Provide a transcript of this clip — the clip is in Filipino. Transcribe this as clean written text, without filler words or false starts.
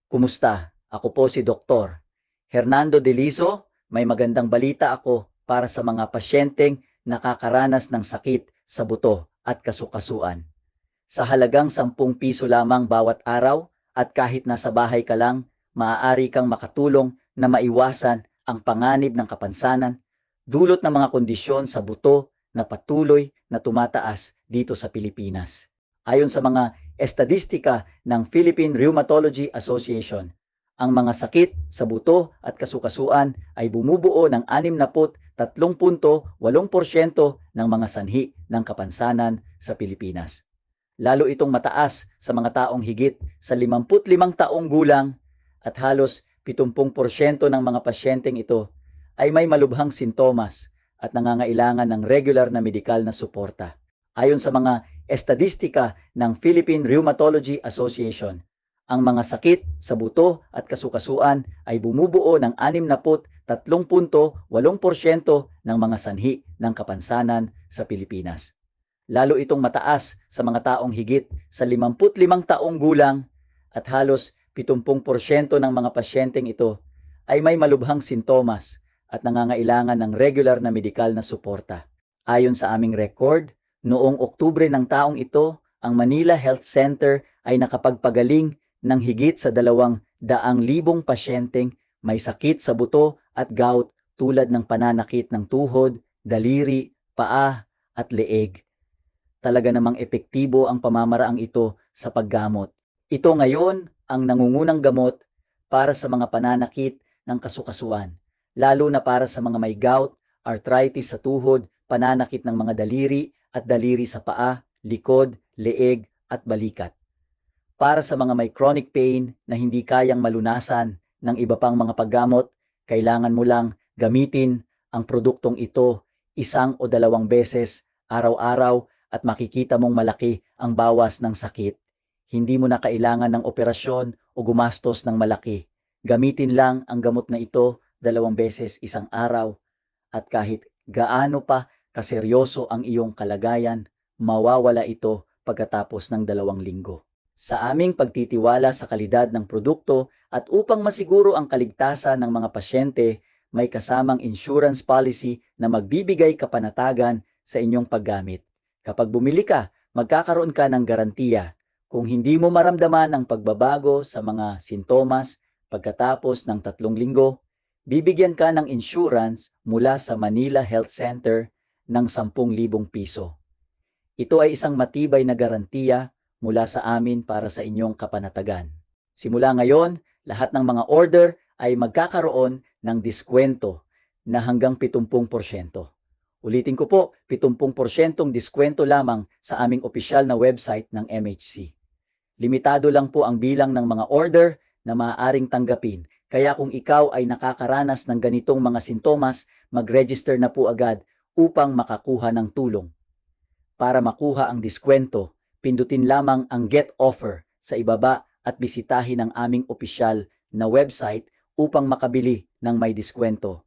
Kumusta? Ako po si Dr. Hernando Deliso. May magandang balita ako para sa mga pasyenteng nakakaranas ng sakit sa buto at kasukasuan. Sa halagang 10 piso lamang bawat araw at kahit nasa bahay ka lang, maaari kang makatulong na maiwasan ang panganib ng kapansanan dulot ng mga kondisyon sa buto na patuloy na tumataas dito sa Pilipinas. Ayon sa mga estadistika ng Philippine Rheumatology Association, ang mga sakit sa buto at kasukasuan ay bumubuo ng 63.8% ng mga sanhi ng kapansanan sa Pilipinas. Lalo itong mataas sa mga taong higit sa 55 taong gulang at halos 70% ng mga pasyenteng ito ay may malubhang sintomas at nangangailangan ng regular na medikal na suporta. Ayon sa mga estadistika ng Philippine Rheumatology Association, ang mga sakit sa buto at kasukasuan ay bumubuo ng 63.8% ng mga sanhi ng kapansanan sa Pilipinas. Lalo itong mataas sa mga taong higit sa 55 taong gulang at halos 70% ng mga pasyenteng ito ay may malubhang sintomas at nangangailangan ng regular na medikal na suporta. Ayon sa aming record, noong Oktubre ng taong ito, ang Manila Health Center ay nakapagpagaling ng higit sa 200,000 pasyenteng may sakit sa buto at gout tulad ng pananakit ng tuhod, daliri, paa at leeg. Talaga namang epektibo ang pamamaraang ito sa paggamot. Ito ngayon ang nangungunang gamot para sa mga pananakit ng kasukasuan, lalo na para sa mga may gout, arthritis sa tuhod, pananakit ng mga daliri at daliri sa paa, likod, leeg at balikat. Para sa mga may chronic pain na hindi kayang malunasan ng iba pang mga paggamot, kailangan mo lang gamitin ang produktong ito 1 o 2 beses araw-araw at makikita mong malaki ang bawas ng sakit. Hindi mo na kailangan ng operasyon o gumastos ng malaki. Gamitin lang ang gamot na ito 2 beses isang araw at kahit gaano pa kaseryoso ang iyong kalagayan, mawawala ito pagkatapos ng 2 linggo. Sa aming pagtitiwala sa kalidad ng produkto at upang masiguro ang kaligtasan ng mga pasyente, may kasamang insurance policy na magbibigay kapanatagan sa inyong paggamit. Kapag bumili ka, magkakaroon ka ng garantiya. Kung hindi mo maramdaman ang pagbabago sa mga sintomas pagkatapos ng 3 linggo, bibigyan ka ng insurance mula sa Manila Health Center ng 10,000 piso. Ito ay isang matibay na garantiya mula sa amin para sa inyong kapanatagan. Simula ngayon, lahat ng mga order ay magkakaroon ng diskwento na hanggang 70%. Ulitin ko po, 70% diskwento lamang sa aming opisyal na website ng MHC. Limitado lang po ang bilang ng mga order na maaaring tanggapin. Kaya kung ikaw ay nakakaranas ng ganitong mga sintomas, mag-register na po agad upang makakuha ng tulong. Para makuha ang diskwento, pindutin lamang ang Get Offer sa ibaba at bisitahin ang aming opisyal na website upang makabili ng may diskwento.